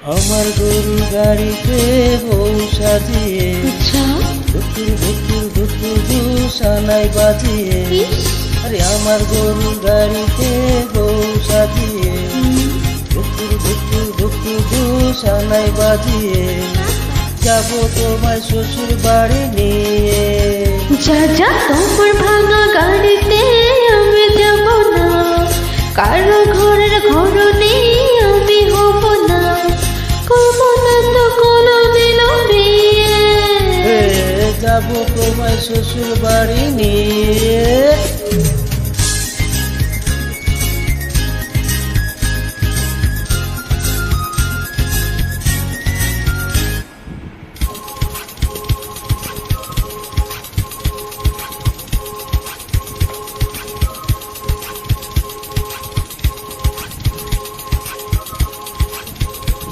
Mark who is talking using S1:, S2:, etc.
S1: আমার গরু গাড়িতে বউ সাজিয়ে
S2: আচ্ছা
S1: ধুকুর ধুকুর ধুকুর দুসানাই বাজিয়ে আরে আমার গরু গাড়িতে বউ সাজিয়ে ধুকুর ধুকুর ধুকুর দুসানাই বাজিয়ে যাবো তোমার শ্বশুর বাড়ি নিয়ে।
S2: যা যা তোমার ভাঙা গাড়িতে আমি যাব না, কারো ঘরের ঘর নেই আমি হব না, করব না তো কোনোদিনও বিয়ে।
S1: যাবো তোমার শ্বশুর বাড়ি নিয়ে।